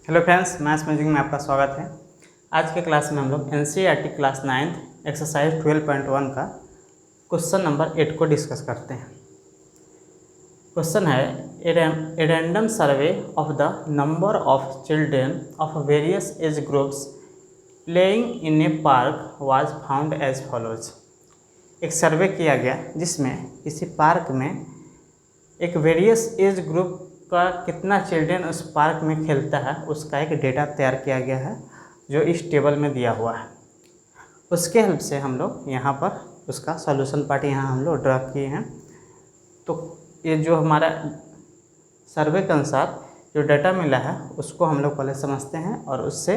Hello friends, maths music में आपका स्वागत है। आज के क्लास में हम लोग एनसीईआरटी क्लास 9 एक्सरसाइज 12.1 का क्वेश्चन नंबर 8 को डिस्कस करते हैं। क्वेश्चन है a random survey of the number of children of various age groups playing in a park was found as follows. एक सर्वे किया गया जिसमें किसी पार्क में एक वेरियस एज ग्रुप का कितना चिल्ड्रेन उस पार्क में खेलता है उसका एक डेटा तैयार किया गया है जो इस टेबल में दिया हुआ है। उसके हेल्प से हम लोग यहाँ पर उसका सॉल्यूशन पार्ट यहाँ हम लोग ड्रा किए हैं। तो ये जो हमारा सर्वे के अनुसार जो डाटा मिला है उसको हम लोग पहले समझते हैं और उससे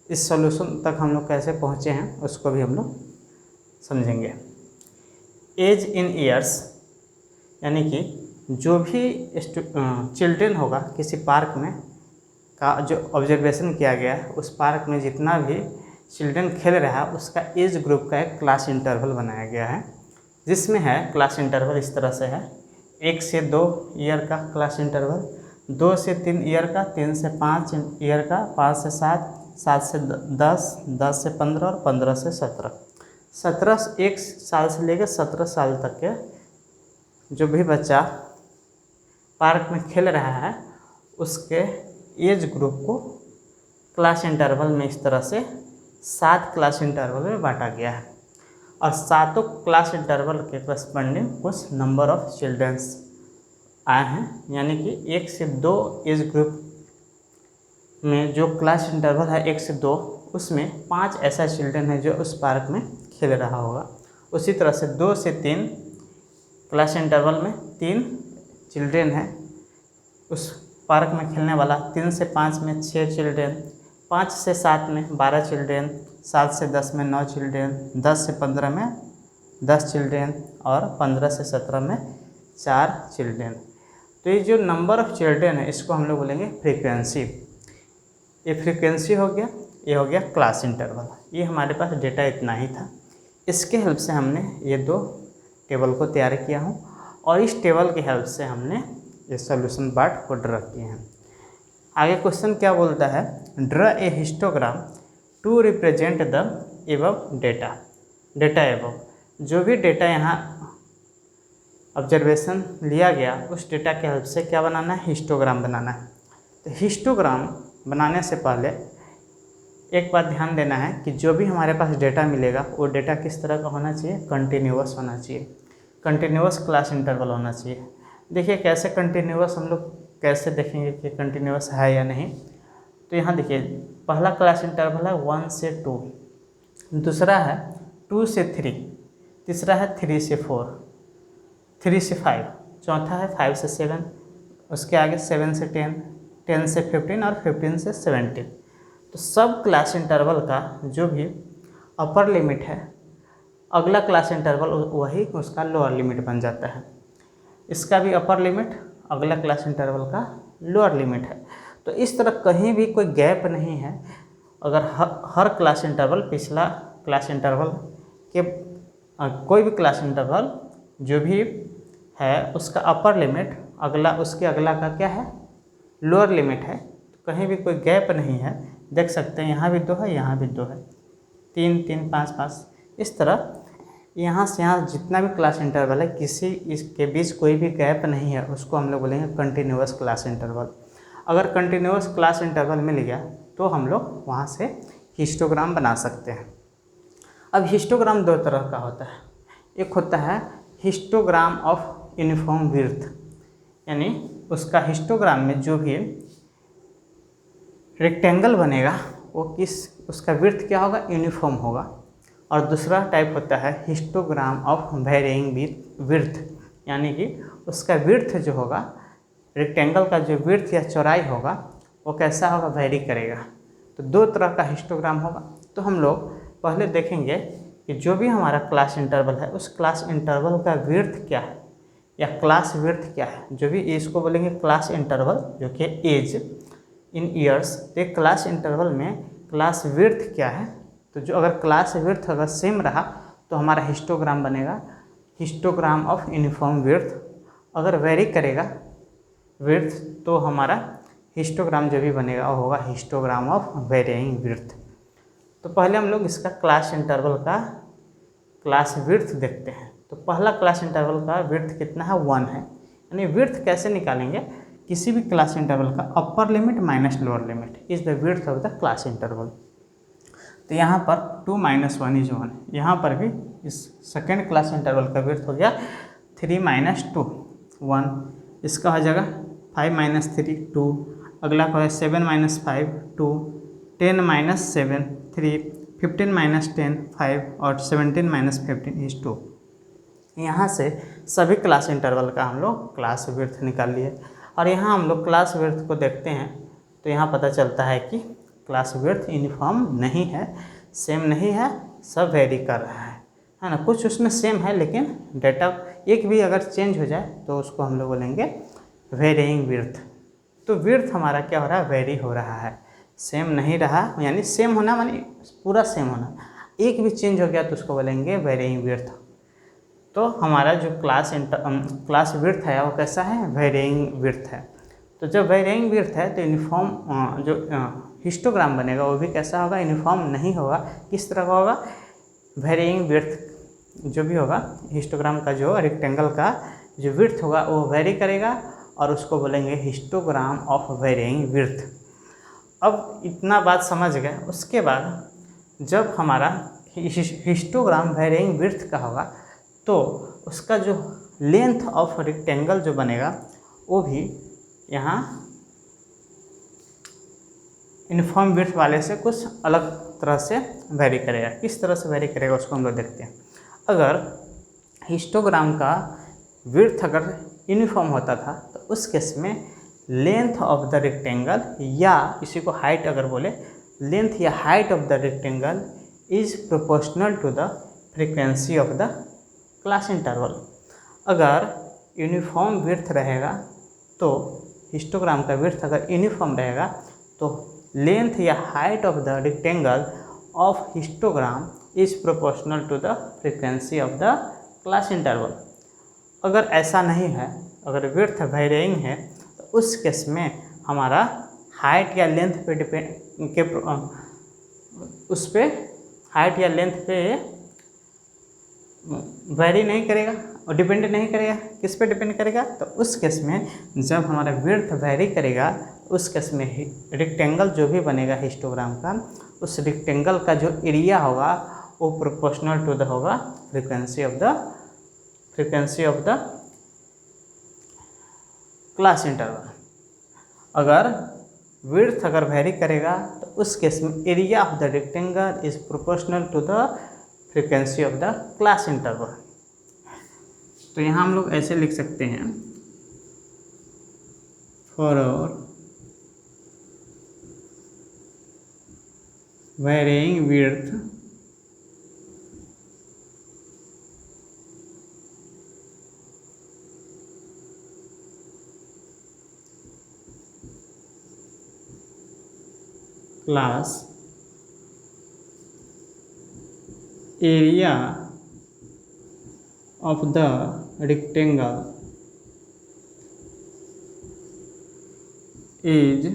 इस सॉल्यूशन तक हम लोग कैसे पहुँचे हैं उसको भी हम लोग समझेंगे। एज इन ईयर्स यानी कि जो भी चिल्ड्रेन होगा किसी पार्क में का जो ऑब्जर्वेशन किया गया है उस पार्क में जितना भी चिल्ड्रेन खेल रहा है उसका एज ग्रुप का एक क्लास इंटरवल बनाया गया है, जिसमें है क्लास इंटरवल इस तरह से है 1 से 2 ईयर का क्लास इंटरवल, 2 से 3 ईयर का, 3 से 5 ईयर का, 5 से 7, 7 से 10, 10 से 15 और 15 से 17। 17 1 साल से लेकर 17 साल तक के जो भी बच्चा पार्क में खेल रहा है उसके एज ग्रुप को क्लास इंटरवल में इस तरह से 7 क्लास इंटरवल में बांटा गया है और 7 क्लास इंटरवल के करस्पॉन्डिंग कुछ नंबर ऑफ चिल्ड्रंस आए हैं। यानी कि 1 से 2 एज ग्रुप में जो क्लास इंटरवल है 1 से 2 उसमें 5 ऐसा चिल्ड्रन है जो उस पार्क में खेल रहा होगा। उसी तरह से 2 से 3 क्लास इंटरवल में 3 चिल्ड्रेन है उस पार्क में खेलने वाला, 3 से 5 में 6 चिल्ड्रेन, 5 से 7 में 12 चिल्ड्रेन, 7 से 10 में 9 चिल्ड्रेन, 10 से 15 में 10 चिल्ड्रेन और 15 से 17 में 4 चिल्ड्रेन। तो ये जो नंबर ऑफ चिल्ड्रेन है इसको हम लोग बोलेंगे फ्रीक्वेंसी। ये फ्रीक्वेंसी हो गया, ये हो गया क्लास इंटरवल। ये हमारे पास डेटा इतना ही था। इसके हेल्प से हमने ये 2 टेबल को तैयार किया हूँ और इस टेबल की हेल्प से हमने ये सॉल्यूशन पार्ट को ड्रा किए हैं। आगे क्वेश्चन क्या बोलता है, draw a histogram to represent the above data above. जो भी डेटा यहाँ ऑब्जर्वेशन लिया गया उस डेटा के हेल्प से क्या बनाना है, हिस्टोग्राम बनाना है। तो हिस्टोग्राम बनाने से पहले एक बात ध्यान देना है कि जो भी हमारे पास डेटा मिलेगा वो डेटा किस तरह का होना चाहिए, कंटिन्यूअस होना चाहिए, कंटिन्यूअस क्लास इंटरवल होना चाहिए। देखिए कैसे कंटिन्यूअस हम लोग कैसे देखेंगे कि कंटिन्यूअस है या नहीं। तो यहाँ देखिए पहला क्लास इंटरवल है 1 से 2, दूसरा है 2 से 3, तीसरा है 3 से 4, 3 से 5, चौथा है 5 से 7, उसके आगे 7 से 10, 10 से 15 और 15 से 17। तो सब क्लास इंटरवल का जो भी अपर लिमिट है अगला क्लास इंटरवल वही उसका लोअर लिमिट बन जाता है। इसका भी अपर लिमिट अगला क्लास इंटरवल का लोअर लिमिट है। तो इस तरह कहीं भी कोई गैप नहीं है। अगर हर क्लास इंटरवल पिछला क्लास इंटरवल के कोई भी क्लास इंटरवल जो भी है उसका अपर लिमिट अगला उसके अगला का क्या है, लोअर लिमिट है। तो कहीं भी कोई गैप नहीं है। देख सकते हैं यहाँ भी 2 है, यहाँ भी 2 है, 3 3 5 5। इस तरह यहाँ से यहाँ जितना भी क्लास इंटरवल है किसी इसके बीच कोई भी गैप नहीं है, उसको हम लोग बोलेंगे कंटिन्यूअस क्लास इंटरवल। अगर कंटिन्यूअस क्लास इंटरवल मिल गया तो हम लोग वहाँ से हिस्टोग्राम बना सकते हैं। अब हिस्टोग्राम 2 तरह का होता है। एक होता है हिस्टोग्राम ऑफ यूनिफॉर्म विड्थ, यानी उसका हिस्टोग्राम में जो भी रेक्टेंगल बनेगा वो उसका विड्थ क्या होगा, यूनिफॉर्म होगा। और दूसरा टाइप होता है हिस्टोग्राम ऑफ वेरिइंग विड्थ, यानी कि उसका विड्थ जो होगा रेक्टेंगल का जो विड्थ या चौड़ाई होगा वो कैसा होगा, वेरी करेगा। तो 2 तरह का हिस्टोग्राम होगा। तो हम लोग पहले देखेंगे कि जो भी हमारा क्लास इंटरवल है उस क्लास इंटरवल का विड्थ क्या है या क्लास विड्थ क्या है। जो भी इसको बोलेंगे क्लास इंटरवल जो कि एज इन ईयर्स। तो क्लास इंटरवल में क्लास विड्थ क्या है, तो जो अगर क्लास विड्थ अगर सेम रहा तो हमारा हिस्टोग्राम बनेगा हिस्टोग्राम ऑफ यूनिफॉर्म विड्थ। अगर वेरी करेगा विड्थ तो हमारा हिस्टोग्राम जो भी बनेगा वो होगा हिस्टोग्राम ऑफ वेरिइंग विड्थ। तो पहले हम लोग इसका क्लास इंटरवल का क्लास विड्थ देखते हैं। तो पहला क्लास इंटरवल का विड्थ कितना है, 1 है। यानी विड्थ कैसे निकालेंगे, किसी भी क्लास इंटरवल का upper limit minus lower limit is the width of the class interval. तो यहाँ पर 2 - 1 = 1, यहाँ पर भी इस सेकेंड क्लास इंटरवल का विड्थ हो गया 3 - 2 1, इसका हो जाएगा 5 - 3 2, अगला का है 7 - 5 2, 10 - 7 3, 15 - 10 5 और 17 - 15 = 2। यहाँ से सभी क्लास इंटरवल का हम लोग क्लास विड्थ निकाल लिए। और यहाँ हम लोग क्लास विड्थ को देखते हैं तो यहाँ पता चलता है कि क्लास विड्थ यूनिफॉर्म नहीं है, सेम नहीं है, सब वेरी कर रहा है ना। कुछ उसमें सेम है लेकिन डेटा एक भी अगर चेंज हो जाए तो उसको हम लोग बोलेंगे वेरिइंग विड्थ। तो विड्थ हमारा क्या हो रहा है, वेरी हो रहा है, सेम नहीं रहा। यानी सेम होना मानी पूरा सेम होना, एक भी चेंज हो गया तो उसको बोलेंगे वेरिइंग विड्थ। तो हमारा जो क्लास विड्थ है वो कैसा है, वेरिइंग विड्थ है। तो जब वेरिइंग विड्थ है तो यूनिफॉर्म जो हिस्टोग्राम बनेगा वो भी कैसा होगा, यूनिफॉर्म नहीं होगा। किस तरह का होगा, वेरिइंग विड्थ जो भी होगा हिस्टोग्राम का जो रेक्टेंगल का जो विड्थ होगा वो वेरी करेगा और उसको बोलेंगे हिस्टोग्राम ऑफ वेरिइंग विड्थ। अब इतना बात समझ गए, उसके बाद जब हमारा हिस्टोग्राम वेरिइंग विड्थ का होगा तो उसका जो लेंथ ऑफ रेक्टेंगल जो बनेगा वो भी यहाँ यूनिफॉर्म विड्थ वाले से कुछ अलग तरह से वेरी करेगा। किस तरह से वेरी करेगा उसको हम लोग देखते हैं। अगर हिस्टोग्राम का विड्थ अगर यूनिफॉर्म होता था तो उस केस में लेंथ ऑफ द रेक्टेंगल, या इसी को हाइट अगर बोले, लेंथ या height of the rectangle is proportional to the frequency of the class interval. अगर यूनिफॉर्म विड्थ रहेगा तो हिस्टोग्राम का विड्थ अगर यूनिफॉर्म रहेगा तो लेंथ या height of the rectangle of histogram is proportional to the frequency of the class interval. अगर ऐसा नहीं है, अगर विड्थ वेरिइंग है तो उस केस में हमारा हाइट या लेंथ पे डिपेंड के उस पे हाइट या लेंथ पे वेरी नहीं करेगा और डिपेंड नहीं करेगा। किस पे डिपेंड करेगा, तो उस केस में जब हमारा विड्थ वेरी करेगा उस केस में रेक्टेंगल जो भी बनेगा हिस्टोग्राम का, उस रेक्टेंगल का जो एरिया होगा वो प्रोपोर्शनल टू द होगा frequency of the class interval. अगर विड्थ अगर वेरी करेगा तो उस केस में area of the rectangle is proportional to the frequency of the class interval. तो यहाँ हम लोग ऐसे लिख सकते हैं, for varying width class area of the rectangle is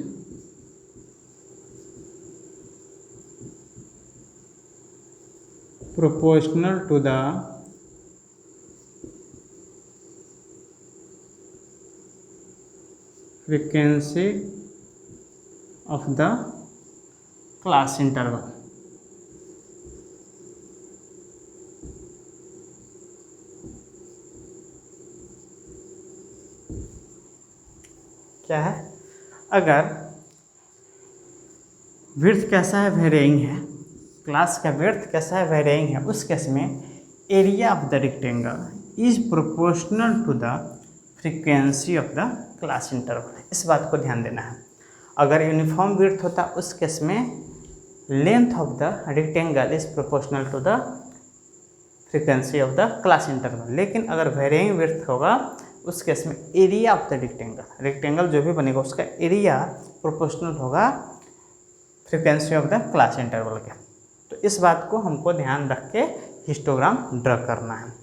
proportional to the frequency of the class interval। क्या है, अगर विड्थ कैसा है, वेरिइंग है, क्लास का विड्थ कैसा है, वेरिइंग है, उस केस में area of the rectangle is proportional to the frequency of the class interval. इस बात को ध्यान देना है। अगर यूनिफॉर्म विड्थ होता उस केस में length of the rectangle is proportional to the frequency of the class interval. लेकिन अगर वेरिइंग विड्थ होगा उस केस में एरिया ऑफ द रेक्टेंगल जो भी बनेगा उसका एरिया प्रोपोर्शनल होगा frequency of the class interval के। तो इस बात को हमको ध्यान रख के हिस्टोग्राम ड्रा करना है।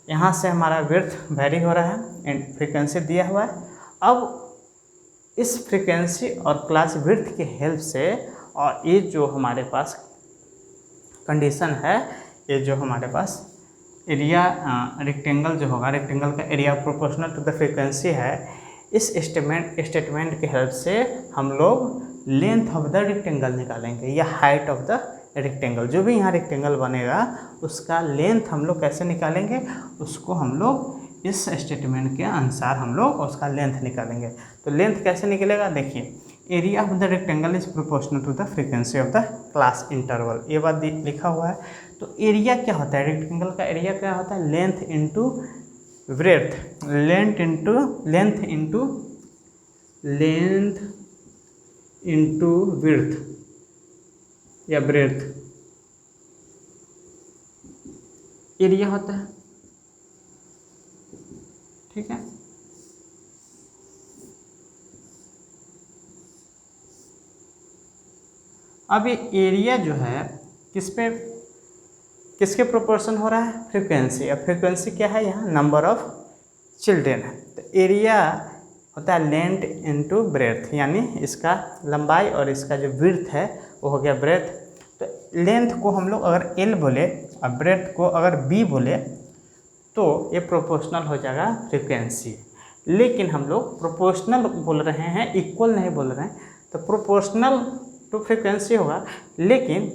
यहाँ से हमारा विड्थ वेरी हो रहा है एंड फ्रीक्वेंसी दिया हुआ है। अब इस फ्रीक्वेंसी और क्लास विड्थ के हेल्प से, और ये जो हमारे पास कंडीशन है, ये जो हमारे पास एरिया रेक्टेंगल जो होगा, रेक्टेंगल का area proportional to the frequency है, इस स्टेटमेंट के हेल्प से हम लोग लेंथ ऑफ द रेक्टेंगल निकालेंगे या हाइट ऑफ द रेक्टेंगल। जो भी यहाँ रेक्टेंगल बनेगा उसका लेंथ हम लोग कैसे निकालेंगे, उसको हम लोग इस स्टेटमेंट के अनुसार हम लोग उसका लेंथ निकालेंगे। तो लेंथ कैसे निकलेगा, देखिए, area of the rectangle is proportional to the frequency of the class interval, ये बात लिखा हुआ है। तो एरिया क्या होता है, रेक्टेंगल का एरिया क्या होता है, length into breadth, length into width या ब्रेड्थ एरिया होता है, ठीक है। अब ये एरिया जो है किसके प्रोपोर्शन हो रहा है, फ्रीक्वेंसी। अब फ्रीक्वेंसी क्या है, यहाँ नंबर ऑफ चिल्ड्रेन है। तो एरिया होता है लेंथ इनटू ब्रेड्थ, यानी इसका लंबाई और इसका जो विड्थ है वो हो गया ब्रेड्थ। तो लेंथ को हम लोग अगर एल बोले और ब्रेड्थ को अगर बी बोले तो ये प्रोपोर्शनल हो जाएगा फ्रीक्वेंसी। लेकिन हम लोग प्रोपोर्शनल बोल रहे हैं, इक्वल नहीं बोल रहे हैं, तो प्रोपोर्शनल टू फ्रीक्वेंसी होगा। लेकिन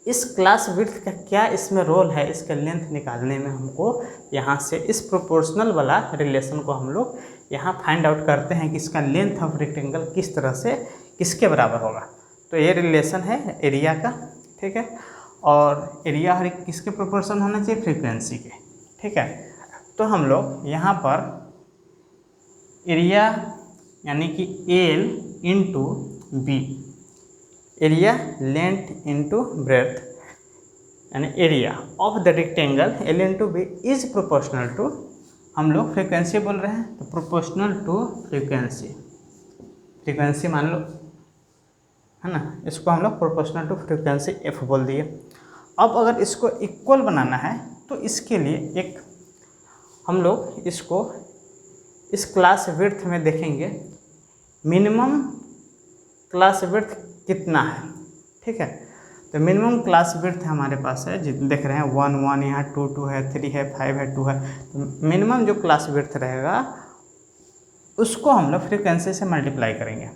इस क्लास विड्थ का क्या इसमें रोल है, इसका लेंथ निकालने में हमको यहाँ से इस प्रोपोर्शनल वाला रिलेशन को हम लोग यहाँ फाइंड आउट करते हैं कि इसका लेंथ ऑफ रेक्टेंगल किस तरह से किसके बराबर होगा। तो ये रिलेशन है एरिया का, ठीक है। और एरिया हर एक किसके प्रोपोर्शन होना चाहिए, फ्रीक्वेंसी के, ठीक है। तो हम लोग यहाँ पर एरिया यानी कि L into B, area length into breadth यानी area of the rectangle L into B is proportional to, हम लोग फ्रीक्वेंसी बोल रहे हैं तो प्रोपोर्शनल टू फ्रीक्वेंसी, फ्रीक्वेंसी मान लो है ना, इसको हम लोग प्रोपोर्शनल टू फ्रीक्वेंसी एफ बोल दिए। अब अगर इसको इक्वल बनाना है तो इसके लिए एक हम लोग इसको इस क्लास विड्थ में देखेंगे, मिनिमम क्लास विड्थ कितना है, ठीक है। तो मिनिमम क्लास विड्थ हमारे पास है, जितने देख रहे हैं 1 1 यहाँ 2 2 है, 3 है, 5 है, 2 है। तो मिनिमम जो क्लास विड्थ रहेगा उसको हम लोग फ्रीक्वेंसी से मल्टीप्लाई करेंगे,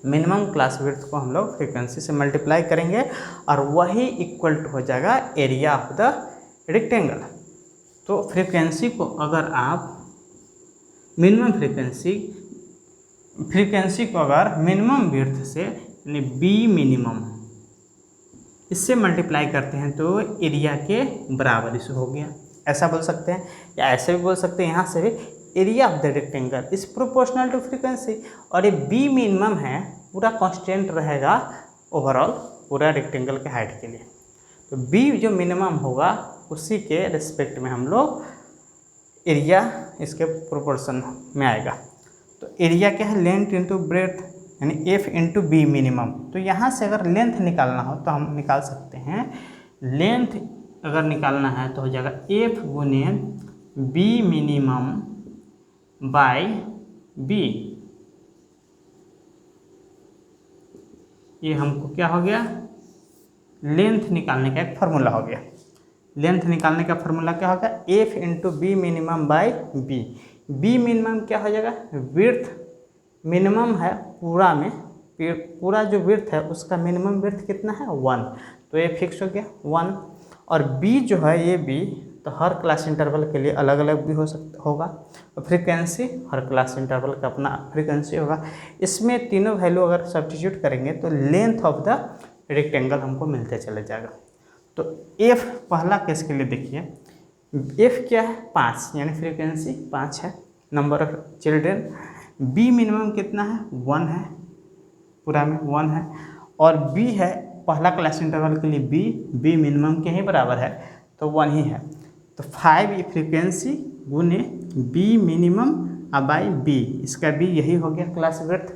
मिनिमम क्लास विड्थ को हम लोग फ्रीक्वेंसी से मल्टीप्लाई करेंगे और वही इक्वल टू हो जाएगा एरिया ऑफ द रेक्टेंगल। तो फ्रीक्वेंसी को अगर आप मिनिमम फ्रीक्वेंसी को अगर मिनिमम विड्थ से यानी बी मिनिमम इससे मल्टीप्लाई करते हैं तो एरिया के बराबर इस हो गया, ऐसा बोल सकते हैं। या ऐसे भी बोल सकते हैं यहाँ से भी, area of the rectangle is proportional to frequency. और ये बी मिनिमम है, पूरा कांस्टेंट रहेगा ओवरऑल पूरा रेक्टेंगल के हाइट के लिए। तो बी जो मिनिमम होगा उसी के रिस्पेक्ट में हम लोग एरिया इसके प्रोपोर्शन में आएगा। तो एरिया क्या है, लेंथ इंटू ब्रेड्थ यानी एफ इंटू बी मिनिमम। तो यहाँ से अगर लेंथ निकालना हो तो हम निकाल सकते हैं, लेंथ अगर निकालना है तो हो जाएगा एफ गुने बी मिनिमम बाय बी। ये हमको क्या हो गया, लेंथ निकालने का एक फार्मूला हो गया। लेंथ निकालने का फार्मूला क्या होगा, F into B minimum by B. B minimum क्या हो जाएगा, विड्थ मिनिमम है पूरा में, पूरा जो विड्थ है उसका मिनिमम विड्थ कितना है 1, तो ये फिक्स हो गया 1। और बी जो है ये बी तो हर क्लास इंटरवल के लिए अलग अलग भी होगा। और फ्रीक्वेंसी हर क्लास इंटरवल का अपना फ्रीक्वेंसी होगा। इसमें तीनों वैल्यू अगर सब्स्टिट्यूट करेंगे तो लेंथ ऑफ द रेक्टेंगल हमको मिलते चले जाएगा। तो एफ पहला केस के लिए देखिए, एफ क्या है 5 यानी फ्रीक्वेंसी 5 है, number of children. B minimum कितना है 1 है, पूरा में 1 है। और बी है पहला क्लास इंटरवल के लिए बी मिनिमम के ही बराबर है तो 1 ही है। तो 5 ये फ्रीक्वेंसी गुने बी मिनिमम बाई बी, इसका बी यही हो गया क्लास विड्थ।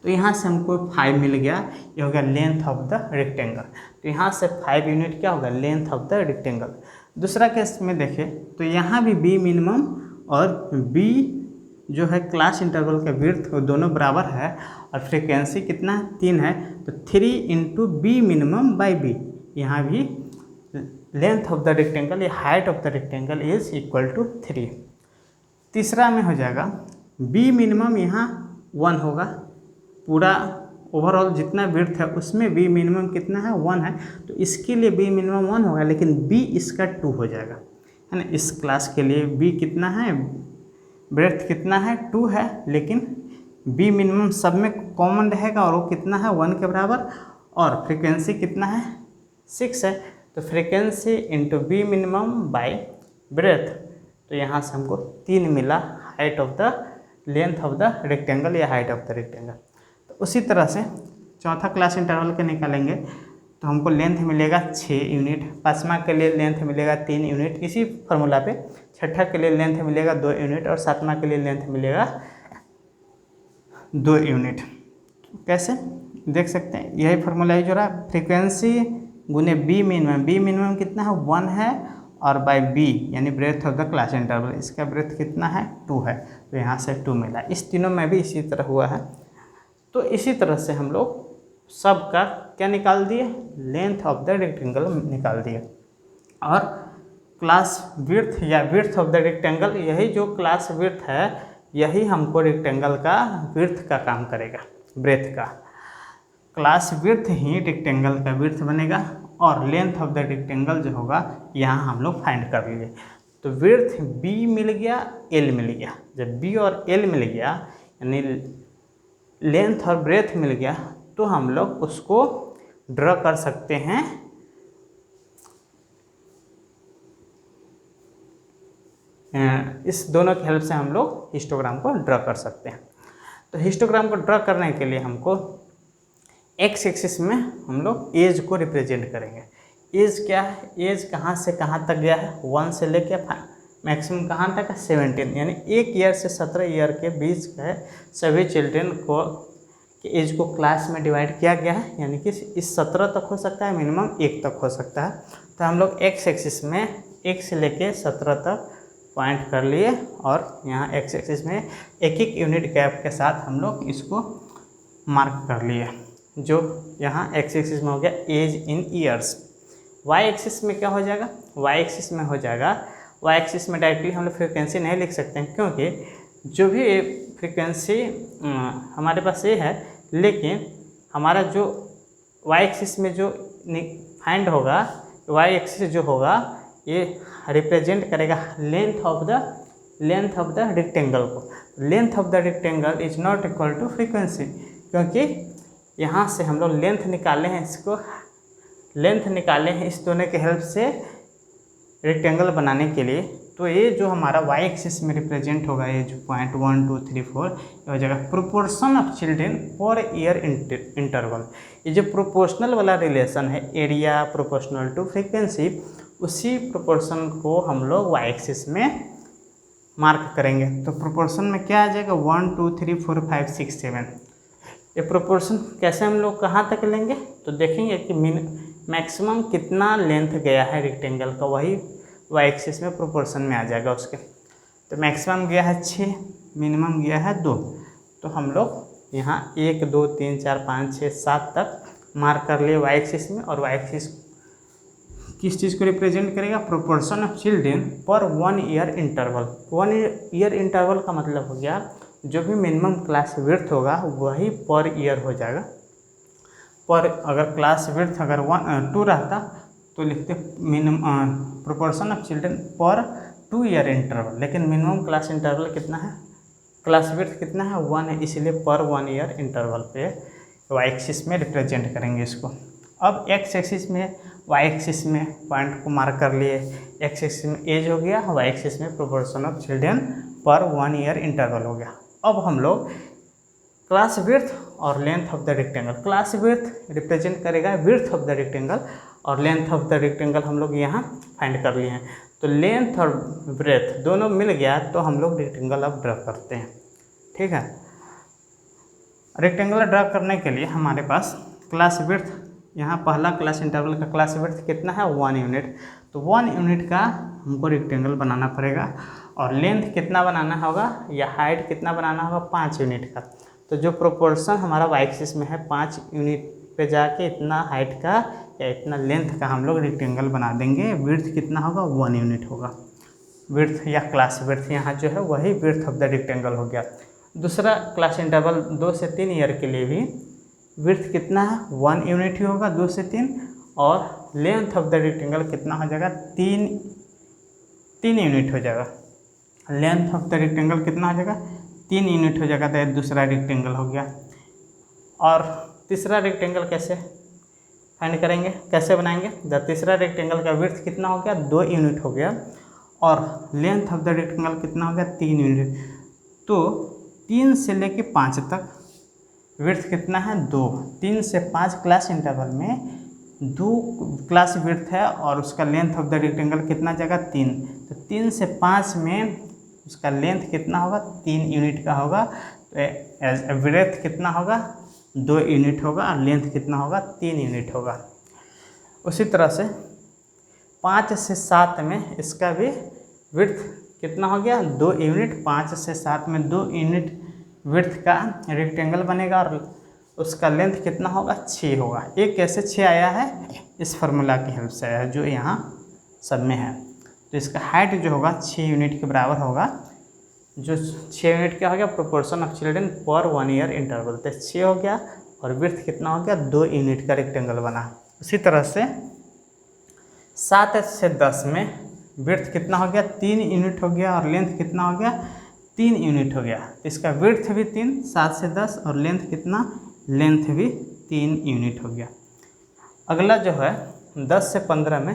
तो यहाँ से हमको 5 मिल गया, ये हो गया लेंथ ऑफ द रेक्टेंगल। तो यहाँ से 5 यूनिट क्या होगा, लेंथ ऑफ द रेक्टेंगल। दूसरा केस में देखें तो यहाँ भी बी मिनिमम और बी जो है क्लास इंटरवल का विड्थ वो दोनों बराबर है और फ्रीक्वेंसी कितना है 3 है, तो 3 into B minimum by B, यहाँ भी लेंथ ऑफ द रेक्टेंगल या height of the rectangle is equal to 3। तीसरा में हो जाएगा बी मिनिमम यहाँ 1 होगा, पूरा ओवरऑल जितना विड्थ है उसमें बी मिनिमम कितना है 1 है, तो इसके लिए बी मिनिमम 1 होगा, लेकिन बी इसका 2 हो जाएगा, है ना। इस क्लास के लिए बी कितना है, ब्रेथ कितना है 2 है, लेकिन बी मिनिमम सब में कॉमन रहेगा और वो कितना है 1 के बराबर, और फ्रीक्वेंसी कितना है 6 है, तो frequency into B minimum by breadth, तो यहाँ से हमको 3 मिला height of the length of the rectangle या हाइट ऑफ द रेक्टेंगल। तो उसी तरह से चौथा क्लास इंटरवल के निकालेंगे तो हमको लेंथ मिलेगा 6 यूनिट, पाँचवा के लिए लेंथ मिलेगा 3 यूनिट इसी फार्मूला पे, छठा के लिए लेंथ मिलेगा 2 यूनिट और सातवां के लिए लेंथ मिलेगा 2 यूनिट। कैसे देख सकते हैं, यही फार्मूला ही जो रहा, फ्रीक्वेंसी गुने बी मिनिमम कितना है 1 है, और बाय बी यानी breadth of the class interval, इसका ब्रेथ कितना है 2 है, तो यहाँ से 2 मिला। इस तीनों में भी इसी तरह हुआ है। तो इसी तरह से हम लोग सब का क्या निकाल दिए, लेंथ ऑफ द रेक्टेंगल निकाल दिए, और क्लास विड्थ या विड्थ ऑफ द रेक्टेंगल, यही जो क्लास विड्थ है यही हमको रेक्टेंगल का विड्थ का काम करेगा, ब्रेथ का। क्लास विड्थ ही रेक्टेंगल का विड्थ बनेगा, और लेंथ ऑफ द रेक्टेंगल जो होगा यहाँ हम लोग फाइंड कर लिए। तो विड्थ b मिल गया, l मिल गया। जब b और l मिल गया यानी लेंथ और ब्रेथ मिल गया, तो हम लोग उसको ड्रॉ कर सकते हैं इस दोनों की हेल्प से हम लोग हिस्टोग्राम को ड्रॉ कर सकते हैं। तो हिस्टोग्राम को ड्रॉ करने के लिए हमको एक्स एक्सिस में हम लोग एज को रिप्रेजेंट करेंगे। एज क्या है, एज कहाँ से कहाँ तक गया है, 1 से लेके मैक्सिमम कहाँ तक है 17, यानी 1 ईयर से 17 ईयर के बीच है सभी चिल्ड्रेन को कि एज को क्लास में डिवाइड किया गया है, यानी कि इस 17 तक हो सकता है, मिनिमम 1 तक हो सकता है। तो हम लोग एक्स एक्सिस में 1 से लेके 17 तक पॉइंट कर लिए, और यहाँ एक्स एक्सिस में एक एक यूनिट गैप के साथ हम लोग इसको मार्क कर लिए, जो यहाँ एक्स एक्सिस में हो गया age in years. Y axis में क्या हो जाएगा, वाई एक्सिस में हो जाएगा, वाई एक्सिस में डायरेक्टली हम लोग फ्रीक्वेंसी नहीं लिख सकते हैं, क्योंकि जो भी फ्रीक्वेंसी हमारे पास ये है, लेकिन हमारा जो वाई एक्सिस में जो फाइंड होगा, वाई एक्सिस जो होगा ये रिप्रेजेंट करेगा लेंथ ऑफ द रेक्टेंगल को। Length of the rectangle is not equal to frequency, क्योंकि यहाँ से हम लोग लेंथ निकाले हैं, इसको लेंथ निकाले हैं इस दोनों के हेल्प से रेक्टेंगल बनाने के लिए। तो ये जो हमारा वाई एक्सिस में रिप्रेजेंट होगा, ये जो पॉइंट 1 2 3 4 ये हो जाएगा proportion of children per year interval. ये जो प्रोपोर्शनल वाला रिलेशन है, एरिया प्रोपोर्शनल टू फ्रीक्वेंसी, उसी प्रोपोर्शन को हम लोग वाई एक्सिस में मार्क करेंगे। तो प्रोपोर्शन में क्या आ जाएगा 1 2 3 4 5 6 7। ये प्रोपोर्शन कैसे हम लोग कहाँ तक लेंगे, तो देखेंगे कि मैक्सिमम कितना लेंथ गया है रेक्टेंगल का, वही वाई एक्सिस में प्रोपोर्शन में आ जाएगा उसके। तो मैक्सिमम गया है 6, मिनिमम गया है 2, तो हम लोग यहाँ 1 2 3 4 5 6 7 तक मार्क कर लिए वाई एक्सिस में। और वाई एक्सिस किस चीज़ को रिप्रेजेंट करेगा, प्रोपोर्शन ऑफ चिल्ड्रेन पर 1 ईयर इंटरवल। 1 ईयर इंटरवल का मतलब हो गया जो भी मिनिमम क्लास विड्थ होगा वही पर ईयर हो जाएगा। पर अगर क्लास विड्थ अगर 2 रहता तो लिखते मिनिमम प्रोपोर्शन ऑफ चिल्ड्रेन पर 2 ईयर इंटरवल, लेकिन मिनिमम क्लास इंटरवल कितना है, क्लास विड्थ कितना है 1 है, इसलिए पर 1 ईयर इंटरवल पे वाई एक्सिस में रिप्रेजेंट करेंगे इसको। अब एक्स एक्सिस में वाई एक्सिस में पॉइंट को मार्क कर लिए, एक्स एक्सिस में एज हो गया, वाई एक्सिस में प्रोपोर्शन ऑफ चिल्ड्रेन पर 1 ईयर इंटरवल हो गया। अब हम लोग क्लास विड्थ और length of the rectangle, class width represent करेगा विड्थ ऑफ द रेक्टेंगल, और लेंथ ऑफ द रेक्टेंगल हम लोग यहाँ फाइंड कर लिए हैं। तो लेंथ और ब्रेथ दोनों मिल गया तो हम लोग रेक्टेंगल अब ड्रा करते हैं। ठीक है, रेक्टेंगल ड्रा करने के लिए हमारे पास क्लास विड्थ, यहाँ पहला क्लास इंटरवल का क्लास विड्थ कितना है 1 यूनिट, तो 1 यूनिट का हमको रेक्टेंगल बनाना पड़ेगा। और लेंथ कितना बनाना होगा या हाइट कितना बनाना होगा 5 यूनिट का। तो जो प्रोपोर्शन हमारा वाई एक्सिस में है 5 यूनिट पे जाके इतना हाइट का या इतना लेंथ का हम लोग रेक्टेंगल बना देंगे। विड्थ कितना होगा 1 यूनिट होगा। विड्थ या क्लास विड्थ यहाँ जो है वही विड्थ ऑफ द रेक्टेंगल हो गया। दूसरा क्लास इंटरवल 2 से 3 ईयर के लिए भी विड्थ कितना है 1 यूनिट ही होगा 2 से 3, और लेंथ ऑफ द रेक्टेंगल कितना हो जाएगा 3 यूनिट हो जाएगा। लेंथ ऑफ द रेक्टेंगल कितना हो जाएगा 3 यूनिट हो जाएगा। तो दूसरा रेक्टेंगल हो गया। और तीसरा रेक्टेंगल कैसे फाइंड करेंगे, कैसे बनाएंगे? द तीसरा रेक्टेंगल का विड्थ कितना हो गया 2 यूनिट हो गया, और लेंथ ऑफ द रेक्टेंगल कितना हो गया 3 यूनिट। तो 3 से लेके 5 तक विड्थ कितना है 2। 3 से 5 क्लास इंटरवल में 2 क्लास विड्थ है, और उसका लेंथ ऑफ द रेक्टेंगल कितना जाएगा 3। तो 3 से 5 में उसका लेंथ कितना होगा 3 यूनिट का होगा। तो विड्थ कितना होगा 2 यूनिट होगा, और लेंथ कितना होगा 3 यूनिट होगा। उसी तरह से 5 से 7 में इसका भी विड्थ कितना हो गया 2 यूनिट। 5 से 7 में 2 यूनिट विड्थ का रेक्टेंगल बनेगा, और उसका लेंथ कितना होगा 6 होगा। ये कैसे 6 आया है, इस फार्मूला की हेल्प से आया है जो यहाँ सब में है। तो इसका हाइट जो होगा 6 यूनिट के बराबर होगा। जो 6 यूनिट क्या हो गया प्रोपोर्शन ऑफ चिल्ड्रन पर 1 ईयर इंटरवल। तो 6 हो गया, और विड्थ कितना हो गया 2 यूनिट का रेक्टेंगल बना। उसी तरह से 7 से 10 में विड्थ कितना हो गया 3 यूनिट हो गया, और लेंथ कितना हो गया 3 यूनिट हो गया। इसका विड्थ भी 3 7 से 10, और लेंथ कितना, लेंथ भी 3 यूनिट हो गया। अगला जो है 10 से 15 में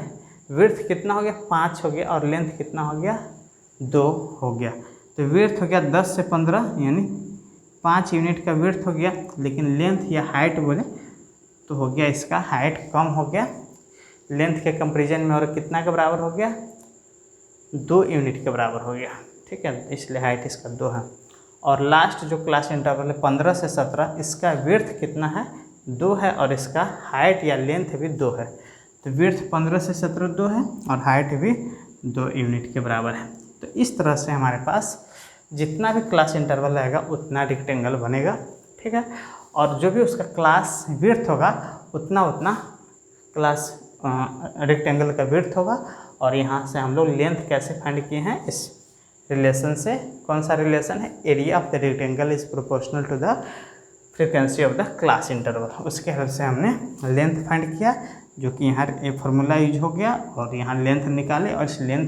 विड्थ कितना हो गया 5 हो गया, और लेंथ कितना हो गया 2 हो गया। तो विड्थ हो गया 10 से 15 यानी 5 यूनिट का विड्थ हो गया, लेकिन लेंथ या हाइट बोले तो हो गया इसका हाइट कम हो गया लेंथ के कंपेरिजन में, और कितना के बराबर हो गया 2 यूनिट के बराबर हो गया। ठीक है, इसलिए हाइट इसका 2 है। और लास्ट जो क्लास इंटरवल है 15 से 17, इसका विड्थ कितना है 2 है, और इसका हाइट या लेंथ भी 2 है। तो विड्थ 15 से 17 2 है, और हाइट भी 2 यूनिट के बराबर है। तो इस तरह से हमारे पास जितना भी क्लास इंटरवल रहेगा उतना रेक्टेंगल बनेगा। ठीक है, और जो भी उसका क्लास विड्थ होगा उतना क्लास रेक्टेंगल का विड्थ होगा। और यहाँ से हम लोग लेंथ कैसे फाइंड किए हैं, इस रिलेशन से। कौन सा रिलेशन है, area of the rectangle is proportional to the frequency of the class interval. उसके हेल्प से हमने लेंथ फाइंड किया, जो कि यहाँ एक फार्मूला यूज हो गया, और यहाँ लेंथ निकाले, और इस लेंथ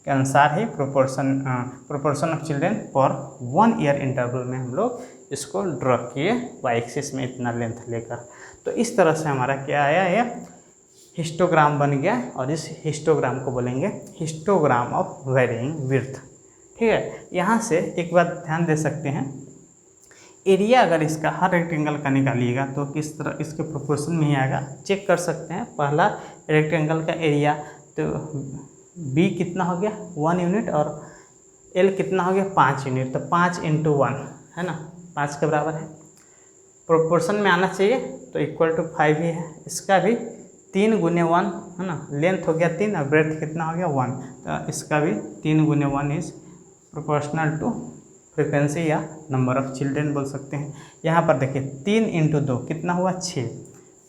के अनुसार ही प्रोपोर्शन ऑफ चिल्ड्रन पर 1 ईयर इंटरवल में हम लोग इसको ड्रॉ किए वाई एक्सिस में इतना लेंथ लेकर। तो इस तरह से हमारा क्या आया, ये हिस्टोग्राम बन गया, और इस हिस्टोग्राम को बोलेंगे हिस्टोग्राम ऑफ वेरिंग विड्थ। ठीक है, यहाँ से एक बात ध्यान दे सकते हैं, एरिया अगर इसका हर रेक्टेंगल का निकालिएगा तो किस तरह इसके प्रोपोर्शन में ही आएगा। चेक कर सकते हैं, पहला रेक्टेंगल का एरिया तो बी कितना हो गया 1 यूनिट, और एल कितना हो गया 5 यूनिट। तो 5 × 1 है ना, 5 के बराबर है। प्रोपोर्शन में आना चाहिए, तो इक्वल टू 5 ही है। इसका भी 3 × 1 है ना, लेंथ हो गया 3 और ब्रेथ कितना हो गया 1। तो इसका भी 3 × 1 इज प्रोपोर्शनल टू फ्रीक्वेंसी या नंबर ऑफ चिल्ड्रन बोल सकते हैं। यहाँ पर देखिए 3 × 2 कितना हुआ 6,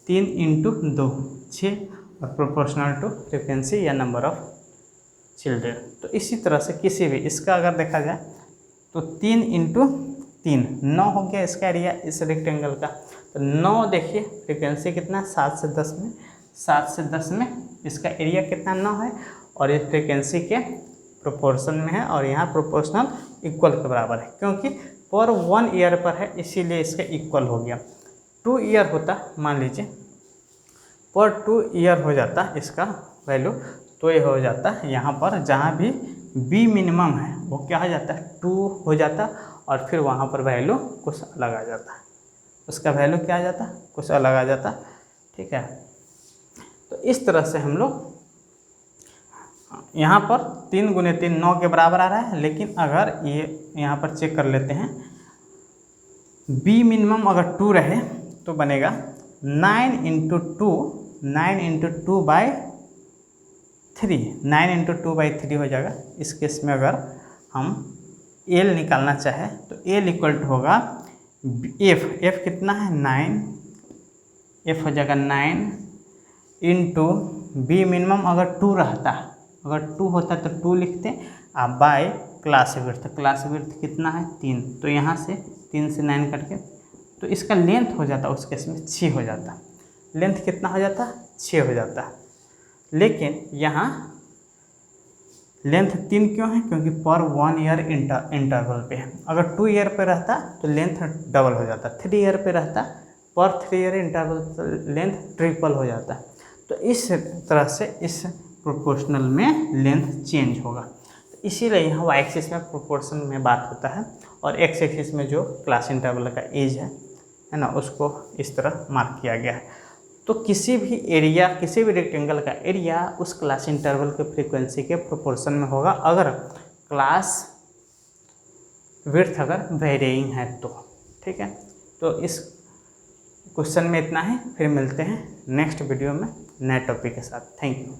3 × 2 6, और प्रोपोर्शनल टू फ्रीक्वेंसी या नंबर ऑफ चिल्ड्रन। तो इसी तरह से किसी भी इसका अगर देखा जाए तो 3 × 3 9 हो गया इसका एरिया इस रेक्टेंगल का। तो 9 देखिए फ्रीक्वेंसी कितना 7 से 10 में, 7 से 10 में इसका एरिया कितना 9 है, और ये फ्रीक्वेंसी के प्रोपोर्शन में है, और यहाँ प्रोपोर्शनल इक्वल के बराबर है, क्योंकि पर 1 ईयर पर है इसीलिए इसका इक्वल हो गया। 2 ईयर होता, मान लीजिए पर 2 ईयर हो जाता इसका वैल्यू, तो ये हो जाता यहाँ पर जहाँ भी बी मिनिमम है वो क्या हो जाता है 2 हो जाता, और फिर वहाँ पर वैल्यू कुछ अलग आ जाता, उसका वैल्यू क्या आ जाता कुछ अलग आ जाता। ठीक है, तो इस तरह से हम लोग यहाँ पर 3 × 3 9 के बराबर आ रहा है। लेकिन अगर ये यहाँ पर चेक कर लेते हैं, बी मिनिमम अगर 2 रहे तो बनेगा 9 × 2 9 × 2/3 9 × 2/3 हो जाएगा। इस केस में अगर हम एल निकालना चाहे तो एल इक्वल टू होगा एफ कितना है 9, एफ हो जाएगा 9 इंटू बी मिनिमम अगर 2 रहता, अगर 2 होता तो 2 लिखते, आप बाय क्लास विड्थ कितना है 3, तो यहाँ से 3 से 9 करके तो इसका लेंथ हो जाता, उस केस में 6 हो जाता, लेंथ कितना हो जाता 6 हो जाता। लेकिन यहाँ लेंथ 3 क्यों है, क्योंकि पर 1 ईयर इंटरवल पे है। अगर 2 ईयर पे रहता तो लेंथ डबल हो जाता, 3 ईयर पे रहता पर 3 ईयर इंटरवल पे लेंथ ट्रिपल हो जाता। तो इस तरह से इस प्रोपोर्शनल में लेंथ चेंज होगा, तो इसीलिए यहाँ वाई एक्सिस में प्रोपोर्शन में बात होता है और एक्स एक्सिस में जो क्लास इंटरवल का एज है ना, उसको इस तरह मार्क किया गया है। तो किसी भी एरिया, किसी भी रेक्टेंगल का एरिया उस क्लास इंटरवल के फ्रीक्वेंसी के प्रोपोर्शन में होगा, अगर क्लास विड्थ अगर वेरिइंग है तो। ठीक है, तो इस क्वेश्चन में इतना ही, फिर मिलते हैं नेक्स्ट वीडियो में नए टॉपिक के साथ। Thank you.